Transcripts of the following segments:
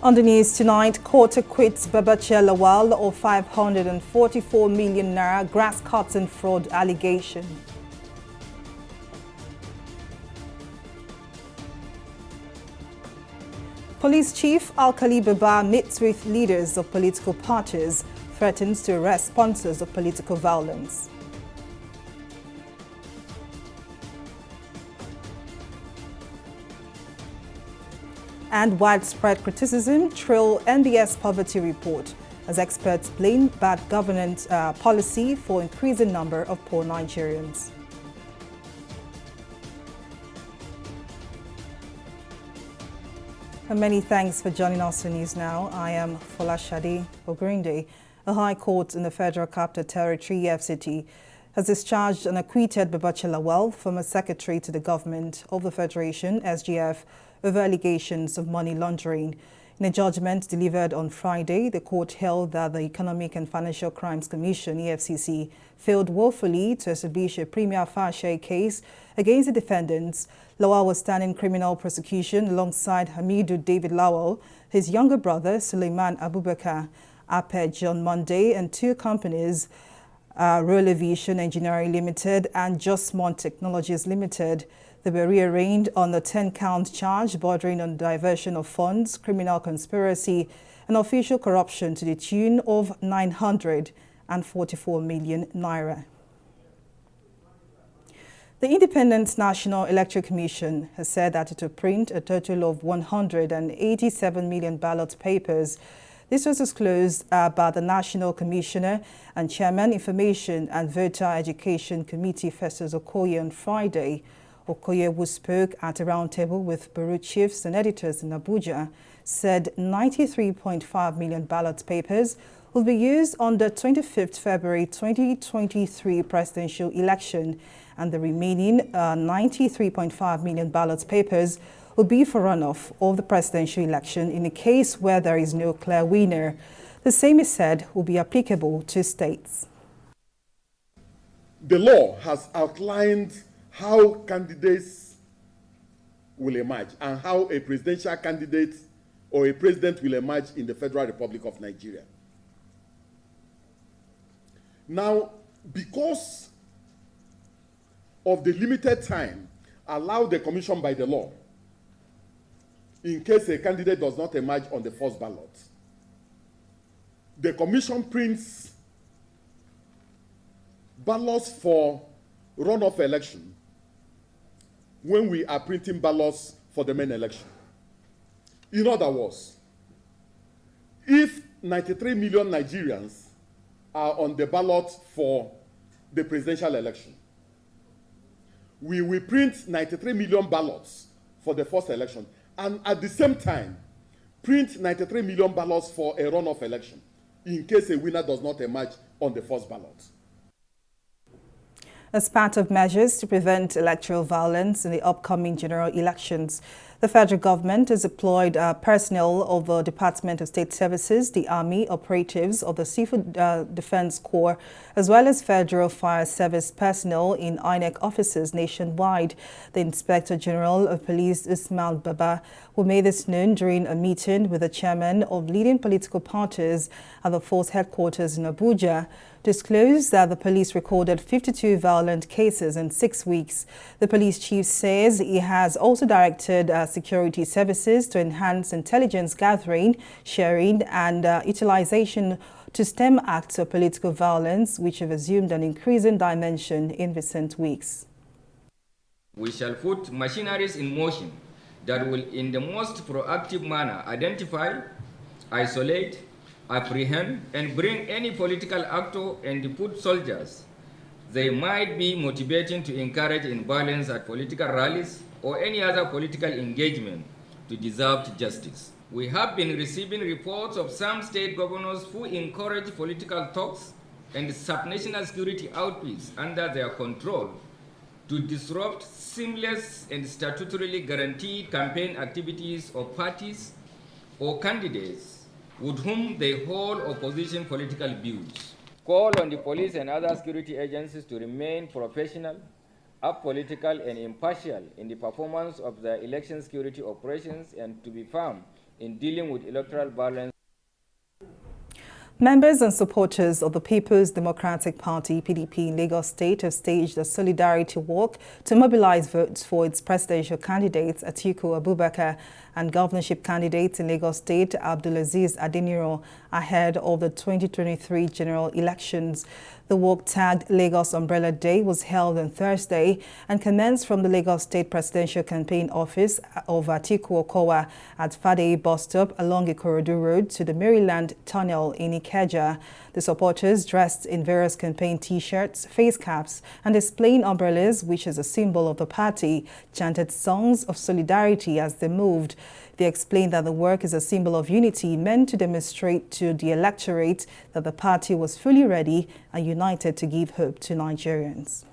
On the news tonight, court acquits Babachir Lawal of 544 million naira grass cutting fraud allegation. Police Chief Alkali Baba meets with leaders of political parties, threatens to arrest sponsors of political violence. And widespread criticism trail NBS poverty report as experts blame bad governance policy for increasing number of poor Nigerians. And many thanks for joining us on News Now. I am Folashade Ogrinde. A High Court in the Federal Capital Territory, FCT, has discharged and acquitted Babachir Lawal, former Secretary to the Government of the Federation, SGF, over allegations of money laundering. In a judgment delivered on Friday, the court held that the Economic and Financial Crimes Commission, EFCC, failed woefully to establish a prima facie case against the defendants. Lawal was standing criminal prosecution alongside Hamidu David Lawal, his younger brother Suleiman Abubakar, Apej on Monday, and two companies, Rolevision Engineering Limited and Justmont Technologies Limited. They were rearranged on the 10-count charge bordering on diversion of funds, criminal conspiracy, and official corruption to the tune of 944 million naira. The Independent National Electoral Commission has said that it will print a total of 187 million ballot papers. This was disclosed by the National Commissioner and Chairman, Information and Voter Education Committee, Festus Okoye, on Friday. Okoye, who spoke at a roundtable with bureau chiefs and editors in Abuja, said 93.5 million ballot papers will be used on the 25th February 2023 presidential election, and the remaining 93.5 million ballot papers will be for runoff of the presidential election in a case where there is no clear winner. The same, is said, will be applicable to states. The law has outlined how candidates will emerge and how a presidential candidate or a president will emerge in the Federal Republic of Nigeria. Now, because of the limited time allowed the commission by the law, in case a candidate does not emerge on the first ballot, the commission prints ballots for runoff election when we are printing ballots for the main election. In other words, if 93 million Nigerians are on the ballot for the presidential election, we will print 93 million ballots for the first election, and at the same time, print 93 million ballots for a runoff election in case a winner does not emerge on the first ballot. As part of measures to prevent electoral violence in the upcoming general elections, the federal government has deployed personnel of the Department of State Services, the Army, operatives of the Civil Defense Corps, as well as Federal Fire Service personnel in INEC offices nationwide. The Inspector General of Police, Ismail Baba, who made this known during a meeting with the chairman of leading political parties at the force headquarters in Abuja, disclosed that the police recorded 52 violent cases in 6 weeks. The police chief says he has also directed security services to enhance intelligence gathering, sharing and utilization to stem acts of political violence, which have assumed an increasing dimension in recent weeks. We shall put machineries in motion that will in the most proactive manner identify, isolate, apprehend and bring any political actor and put soldiers they might be motivating to encourage in violence at political rallies or any other political engagement to deserve justice. We have been receiving reports of some state governors who encourage political talks and subnational security outfits under their control to disrupt seamless and statutorily guaranteed campaign activities of parties or candidates with whom they hold opposition political views. Call on the police and other security agencies to remain professional, apolitical, and impartial in the performance of their election security operations and to be firm in dealing with electoral violence. Members and supporters of the People's Democratic Party, PDP, in Lagos State have staged a solidarity walk to mobilize votes for its presidential candidates, Atiku Abubakar, and governorship candidates in Lagos State, Abdulaziz Adeniro, ahead of the 2023 general elections. The walk, tagged Lagos Umbrella Day, was held on Thursday and commenced from the Lagos State Presidential Campaign Office of Atiku Okowa at Fadei bus stop along Ikorodu Road to the Maryland Tunnel in Ikeja. The supporters, dressed in various campaign T-shirts, face caps, and displaying umbrellas, which is a symbol of the party, chanted songs of solidarity as they moved. They explained that the work is a symbol of unity meant to demonstrate to the electorate that the party was fully ready and united to give hope to Nigerians.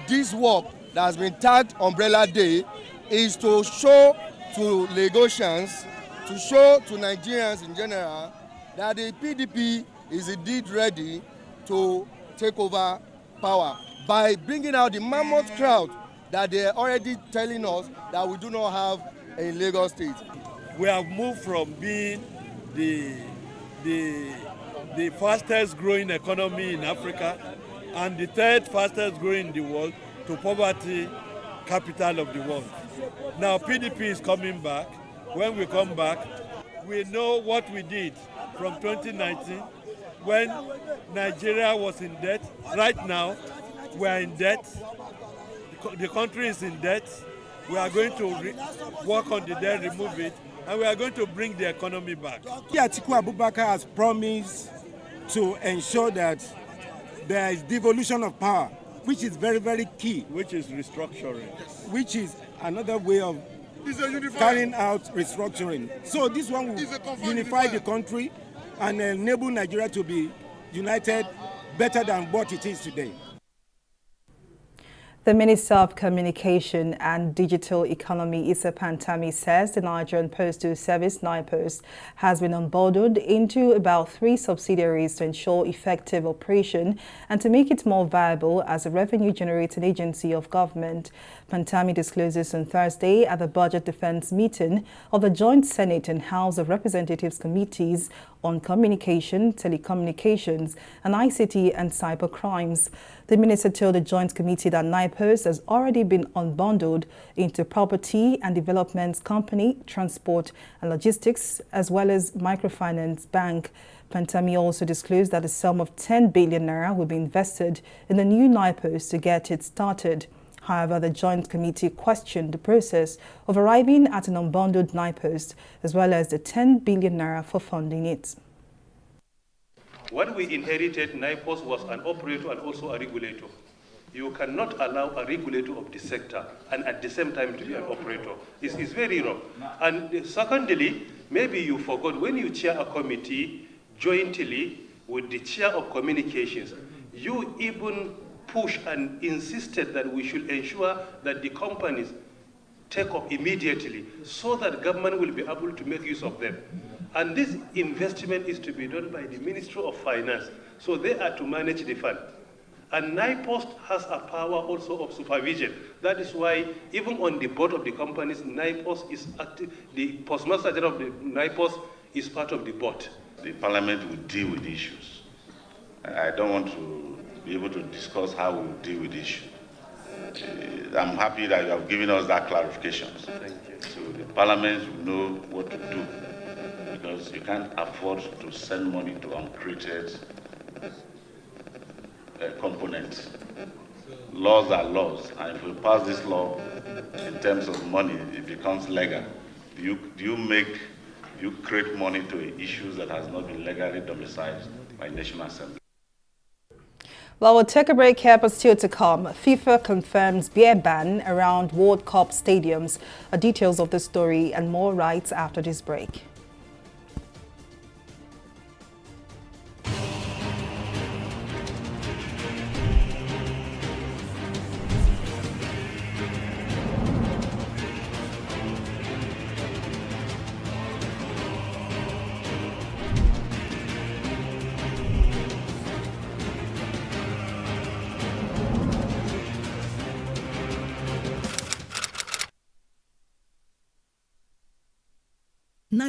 This work that has been tagged Umbrella Day is to show to Lagosians, to show to Nigerians in general, that the PDP is indeed ready to take over power by bringing out the mammoth crowd that they are already telling us that we do not have in Lagos State. We have moved from being the fastest growing economy in Africa and the third fastest growing in the world to poverty capital of the world. Now PDP is coming back. When we come back, we know what we did from 2019 when Nigeria was in debt. Right now, we are in debt. The country is in debt. We are going to work on the debt, remove it, and we are going to bring the economy back. Atiku Abubakar has promised to ensure that there is devolution of power, which is very, very key. Which is restructuring. Which is another way of carrying out restructuring. So this one will unify the country and enable Nigeria to be united better than what it is today. The Minister of Communication and Digital Economy, Issa Pantami, says the Nigerian Postal Service, NIPOS, has been onboarded into about 3 subsidiaries to ensure effective operation and to make it more viable as a revenue-generating agency of government. Pantami discloses on Thursday at the Budget Defense meeting of the Joint Senate and House of Representatives Committees on Communication, Telecommunications, and ICT and Cyber Crimes. The minister told the Joint Committee that NIPOS has already been unbundled into Property and Development Company, Transport and Logistics, as well as Microfinance Bank. Pantami also disclosed that a sum of 10 billion naira will be invested in the new NIPOS to get it started. However, the Joint Committee questioned the process of arriving at an unbundled NIPOS, as well as the 10 billion naira for funding it. When we inherited, NIPOS was an operator and also a regulator. You cannot allow a regulator of the sector and at the same time to be an operator. It's very wrong. And secondly, maybe you forgot, when you chair a committee jointly with the chair of communications, you even push and insisted that we should ensure that the companies take up immediately so that government will be able to make use of them. And this investment is to be done by the Ministry of Finance. So they are to manage the fund. And NIPOS has a power also of supervision. That is why even on the board of the companies, NIPOS is active. The Postmaster General of the NIPOS is part of the board. The Parliament will deal with issues. I don't want to be able to discuss how we will deal with the issue. I'm happy that you have given us that clarification. Thank you. So the Parliament will know what to do, because you can't afford to send money to uncreated components. Laws are laws, and if we pass this law in terms of money, it becomes legal. Do you create money to issues that has not been legally domiciled by National Assembly? Well, we'll take a break here, but still to come. FIFA confirms beer ban around World Cup stadiums. Details of the story and more right after this break.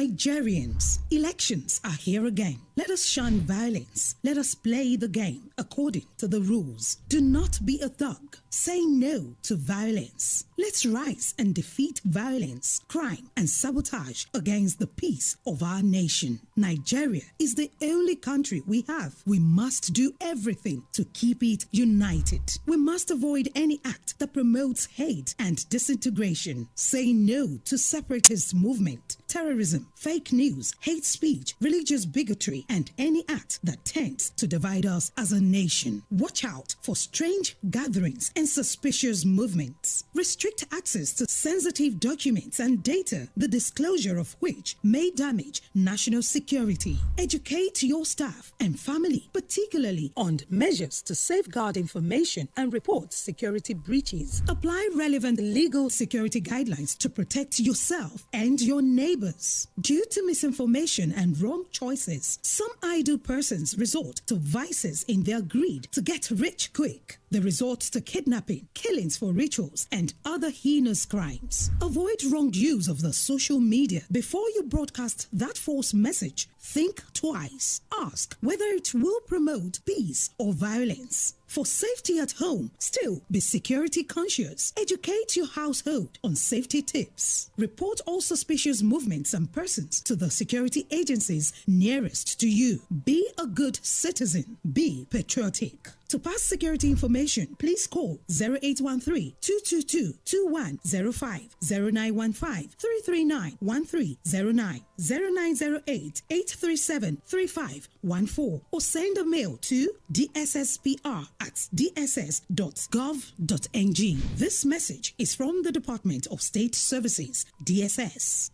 Nigerians, elections are here again. Let us shun violence. Let us play the game according to the rules. Do not be a thug. Say no to violence. Let's rise and defeat violence, crime, and sabotage against the peace of our nation. Nigeria is the only country we have. We must do everything to keep it united. We must avoid any act that promotes hate and disintegration. Say no to separatist movement, terrorism, fake news, hate speech, religious bigotry, and any act that tends to divide us as a nation. Watch out for strange gatherings and suspicious movements. Restrict access to sensitive documents and data, the disclosure of which may damage national security. Educate your staff and family, particularly on measures to safeguard information and report security breaches. Apply relevant legal security guidelines to protect yourself and your neighbors. Due to misinformation and wrong choices, some idle persons resort to vices in their greed to get rich quick. They resort to kidnapping, killings for rituals, and other heinous crimes. Avoid wrong use of the social media. Before you broadcast that false message, think twice. Ask whether it will promote peace or violence. For safety at home, still be security conscious. Educate your household on safety tips. Report all suspicious movements and persons to the security agencies nearest to you. Be a good citizen. Be patriotic. To pass security information, please call 0813-222-2105, 0915-339-1309, 0908-837-3514, or send a mail to dsspr@dss.gov.ng. This message is from the Department of State Services, DSS.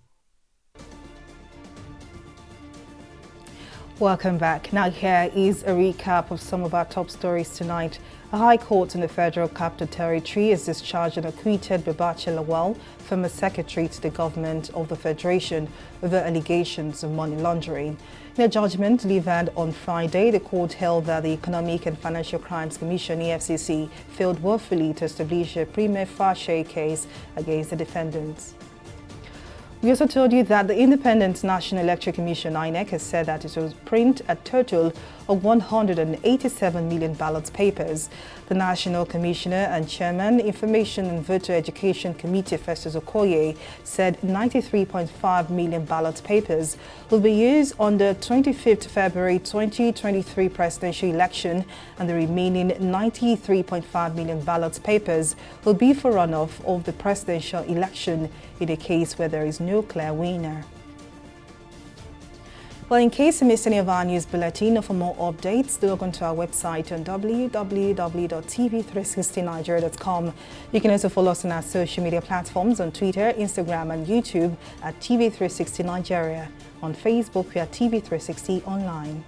Welcome back. Now here is a recap of some of our top stories tonight. A high court in the Federal Capital Territory has discharged and acquitted Babachi Lawal, former secretary to the government of the Federation, over allegations of money laundering. In a judgment delivered on Friday, the court held that the Economic and Financial Crimes Commission, EFCC, failed woefully to establish a prima facie case against the defendants. We also told you that the Independent National Electoral Commission, INEC, has said that it will print a total of 187 million ballot papers. The National Commissioner and Chairman, Information and Voter Education Committee, Festus Okoye, said 93.5 million ballot papers will be used on the 25th February 2023 presidential election, and the remaining 93.5 million ballot papers will be for runoff of the presidential election in a case where there is no clear winner. Well, in case you missed any of our news bulletin, or for more updates, do log on to our website on www.tv360nigeria.com. You can also follow us on our social media platforms on Twitter, Instagram, and YouTube at TV360 Nigeria. On Facebook, we are TV360 Online.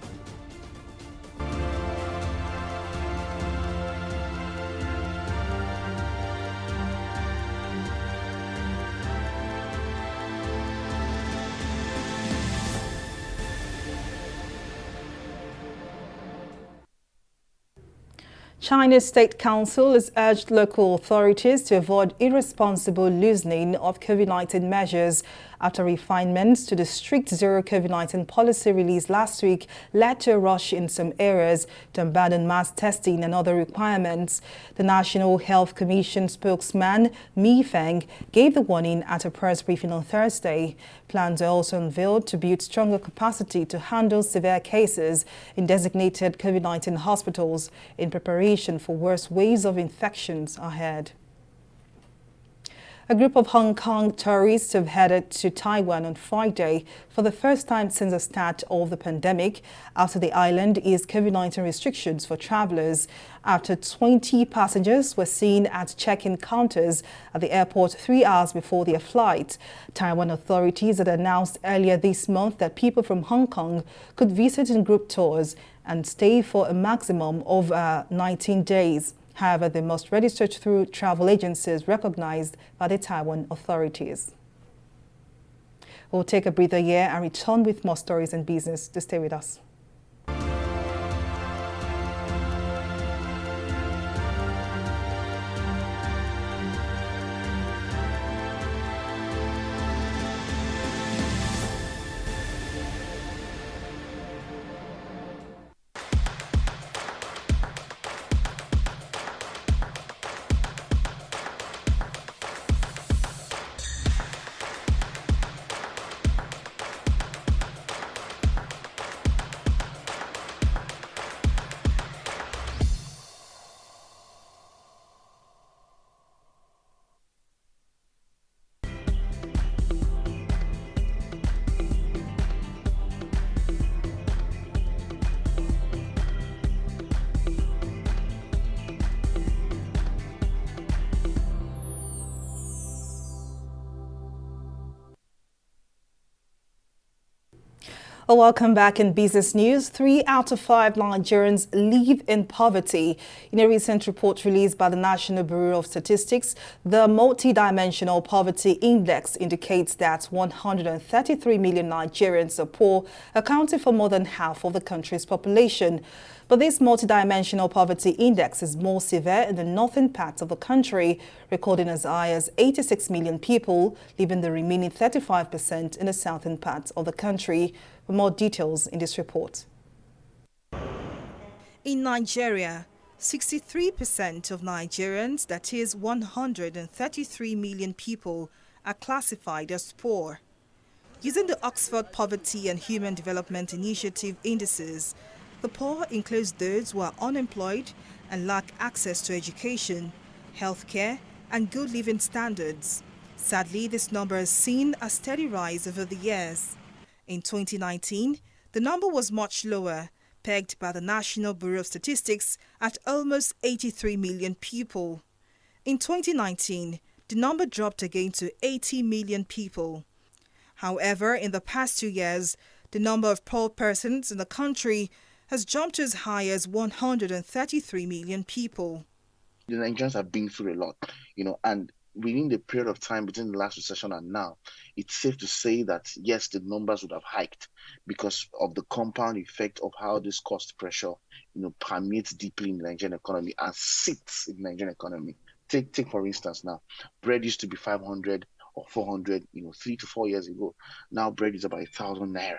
China's State Council has urged local authorities to avoid irresponsible loosening of COVID-19 measures after refinements to the strict zero COVID-19 policy released last week led to a rush in some areas to abandon mass testing and other requirements. The National Health Commission spokesman Mi Feng gave the warning at a press briefing on Thursday. Plans are also unveiled to build stronger capacity to handle severe cases in designated COVID-19 hospitals in preparation for worse waves of infections ahead. A group of Hong Kong tourists have headed to Taiwan on Friday for the first time since the start of the pandemic, after the island eased COVID-19 restrictions for travelers. After 20 passengers were seen at check-in counters at the airport 3 hours before their flight. Taiwan authorities had announced earlier this month that people from Hong Kong could visit in group tours and stay for a maximum of 19 days. However, they must register through travel agencies recognized by the Taiwan authorities. We'll take a breather here and return with more stories and business. To stay with us. Well, welcome back in business news. 3 out of 5 Nigerians live in poverty. In a recent report released by the National Bureau of Statistics, the Multidimensional Poverty Index indicates that 133 million Nigerians are poor, accounting for more than half of the country's population. But this multidimensional poverty index is more severe in the northern parts of the country, recording as high as 86 million people, leaving the remaining 35% in the southern parts of the country. For more details in this report. In Nigeria, 63% of Nigerians, that is 133 million people, are classified as poor. Using the Oxford Poverty and Human Development Initiative indices, the poor includes those who are unemployed and lack access to education, healthcare, and good living standards. Sadly, this number has seen a steady rise over the years. In 2019, the number was much lower, pegged by the National Bureau of Statistics at almost 83 million people. In 2019, the number dropped again to 80 million people. However, in the past 2 years, the number of poor persons in the country has jumped as high as 133 million people. The Nigerians have been through a lot, and within the period of time between the last recession and now, it's safe to say that, yes, the numbers would have hiked because of the compound effect of how this cost pressure, permeates deeply in the Nigerian economy and sits in the Nigerian economy. Take for instance now, bread used to be 500 or 400, 3 to 4 years ago. Now bread is about 1,000 naira.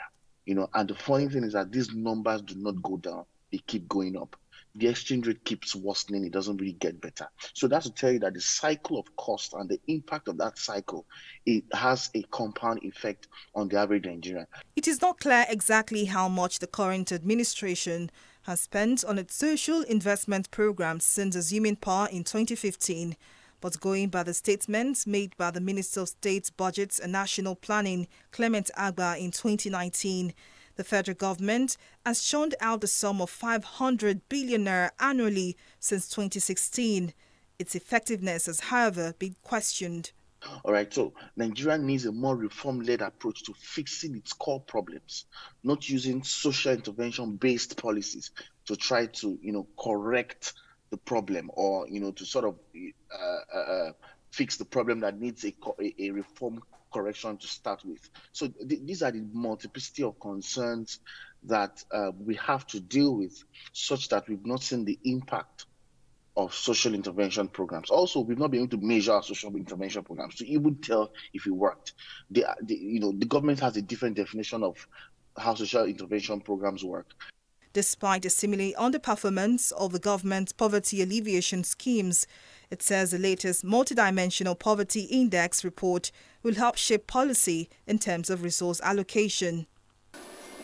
And the funny thing is that these numbers do not go down, they keep going up. The exchange rate keeps worsening, it doesn't really get better. So that's to tell you that the cycle of cost and the impact of that cycle, it has a compound effect on the average Nigerian. It is not clear exactly how much the current administration has spent on its social investment programs since assuming power in 2015. But going by the statements made by the Minister of State Budgets and National Planning, Clement Agba, in 2019, the federal government has churned out the sum of 500 billion naira annually since 2016. Its effectiveness has, however, been questioned. All right, so Nigeria needs a more reform-led approach to fixing its core problems, not using social intervention-based policies to try to, correct the problem or, to sort of fix the problem that needs a reform correction to start with. So these are the multiplicity of concerns that we have to deal with, such that we've not seen the impact of social intervention programs. Also, we've not been able to measure our social intervention programs to even tell if it worked. The government has a different definition of how social intervention programs work. Despite the seemingly underperformance of the government's poverty alleviation schemes, it says the latest Multidimensional Poverty Index report will help shape policy in terms of resource allocation.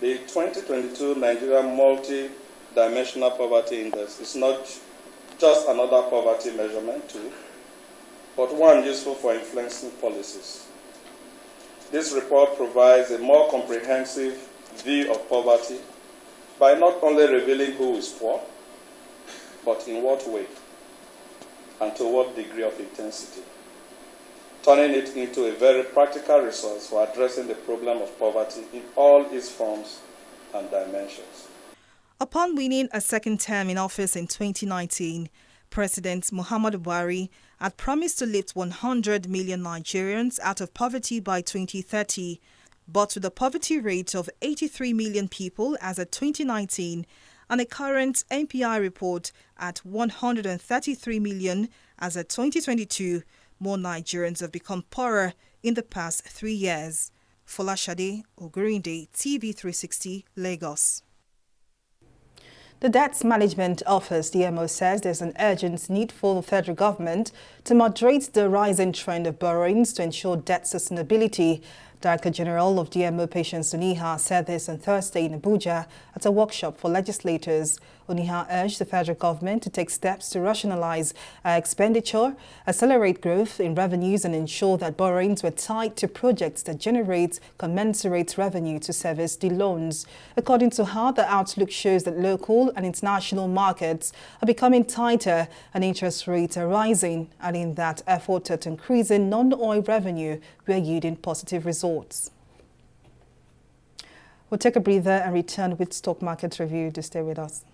The 2022 Nigeria Multidimensional Poverty Index is not just another poverty measurement tool, but one useful for influencing policies. This report provides a more comprehensive view of poverty by not only revealing who is poor, but in what way and to what degree of intensity, turning it into a very practical resource for addressing the problem of poverty in all its forms and dimensions. Upon winning a second term in office in 2019, President Muhammadu Buhari had promised to lift 100 million Nigerians out of poverty by 2030. But with a poverty rate of 83 million people as of 2019 and a current NPI report at 133 million as of 2022, more Nigerians have become poorer in the past 3 years. Folashade Ogurinde, TV360, Lagos. The Debt Management Office, DMO, says there's an urgent need for the federal government to moderate the rising trend of borrowings to ensure debt sustainability. Director General of DMO, Patience Oniha, said this on Thursday in Abuja at a workshop for legislators. Oniha urged the federal government to take steps to rationalize expenditure, accelerate growth in revenues and ensure that borrowings were tied to projects that generate commensurate revenue to service the loans. According to her, the outlook shows that local and international markets are becoming tighter and interest rates are rising, adding that efforts at increasing non-oil revenue were yielding positive results. We'll take a breather and return with stock market review. To stay with us.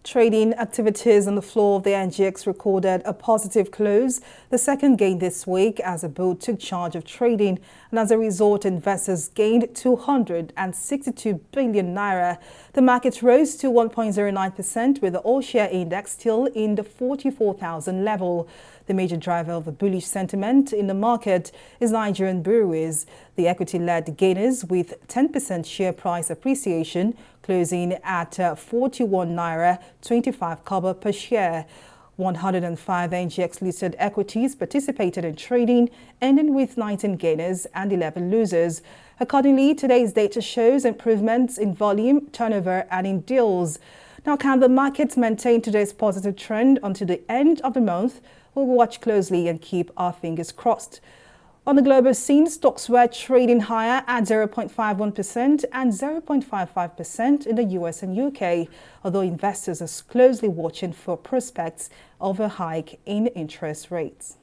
Trading activities on the floor of the NGX recorded a positive close, the second gain this week as a bull took charge of trading, and as a result, investors gained 262 billion naira. The market rose to 1.09%, with the all-share index still in the 44,000 level. The major driver of the bullish sentiment in the market is Nigerian breweries. The equity-led gainers with 10% share price appreciation, closing at 41 naira 25 kobo per share. 105 NGX-listed equities participated in trading, ending with 19 gainers and 11 losers. Accordingly, today's data shows improvements in volume, turnover, and in deals. Now, can the markets maintain today's positive trend until the end of the month? We'll watch closely and keep our fingers crossed. On the global scene, stocks were trading higher at 0.51% and 0.55% in the US and UK, although investors are closely watching for prospects of a hike in interest rates.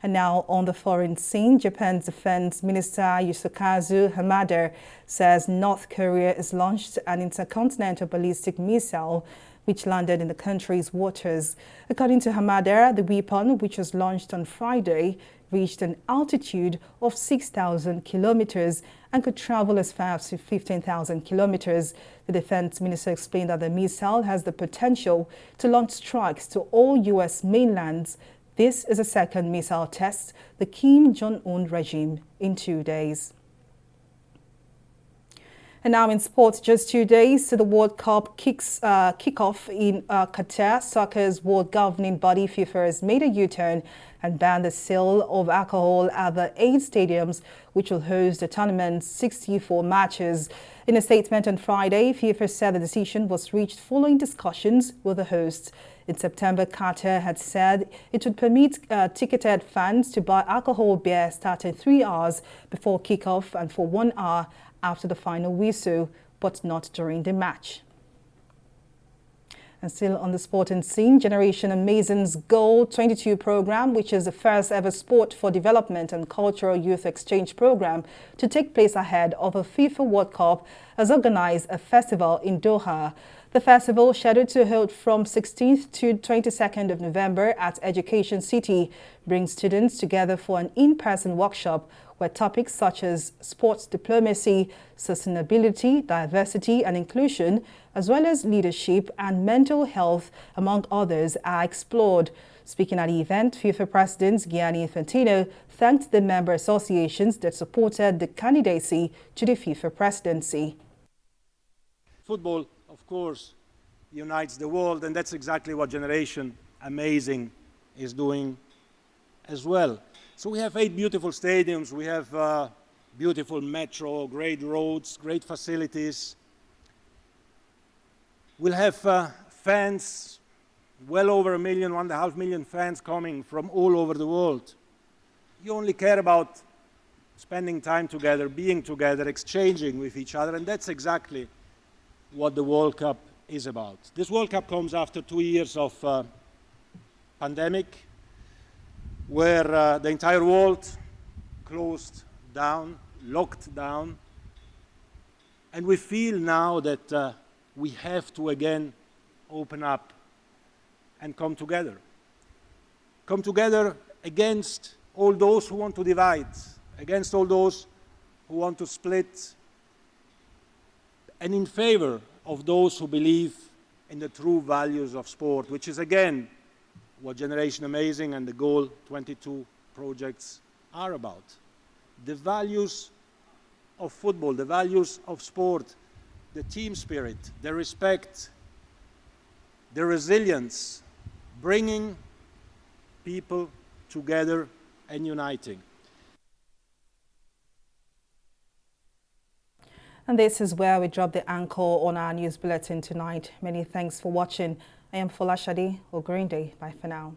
And now on the foreign scene, Japan's Defense Minister Yoshikazu Hamada says North Korea has launched an intercontinental ballistic missile which landed in the country's waters. According to Hamada, the weapon, which was launched on Friday, reached an altitude of 6,000 kilometers and could travel as far as 15,000 kilometers. The defense minister explained that the missile has the potential to launch strikes to all U.S. mainlands. This is a second missile test the Kim Jong-un regime in 2 days. And now in sports, just 2 days to the World Cup kickoff in Qatar, soccer's world governing body FIFA has made a U-turn and banned the sale of alcohol at the 8 stadiums which will host the tournament's 64 matches. In a statement on Friday, FIFA said the decision was reached following discussions with the hosts. In September, Qatar had said it would permit ticketed fans to buy alcohol beer starting 3 hours before kickoff and for 1 hour after the final whistle, but not during the match. And still on the sporting scene, Generation Amazing's Goal 22 program, which is the first ever sport for development and cultural youth exchange program to take place ahead of a FIFA World Cup, has organized a festival in Doha. The festival, scheduled to hold from 16th to 22nd of November at Education City, brings students together for an in-person workshop where topics such as sports diplomacy, sustainability, diversity and inclusion, as well as leadership and mental health, among others, are explored. Speaking at the event, FIFA President Gianni Infantino thanked the member associations that supported the candidacy to the FIFA presidency. Football, of course, unites the world, and that's exactly what Generation Amazing is doing as well. So we have 8 beautiful stadiums, we have beautiful metro, great roads, great facilities. We'll have fans, well over 1 million, 1.5 million fans coming from all over the world. You only care about spending time together, being together, exchanging with each other, and that's exactly what the World Cup is about. This World Cup comes after 2 years of pandemic, where the entire world closed down, locked down, and we feel now that we have to again open up and come together. Come together against all those who want to divide, against all those who want to split, and in favor of those who believe in the true values of sport, which is again what Generation Amazing and the Goal 22 projects are about. The values of football, the values of sport, the team spirit, the respect, the resilience, bringing people together and uniting. And this is where we drop the anchor on our news bulletin tonight. Many thanks for watching. I am Folashade Ogrinde. Bye for now.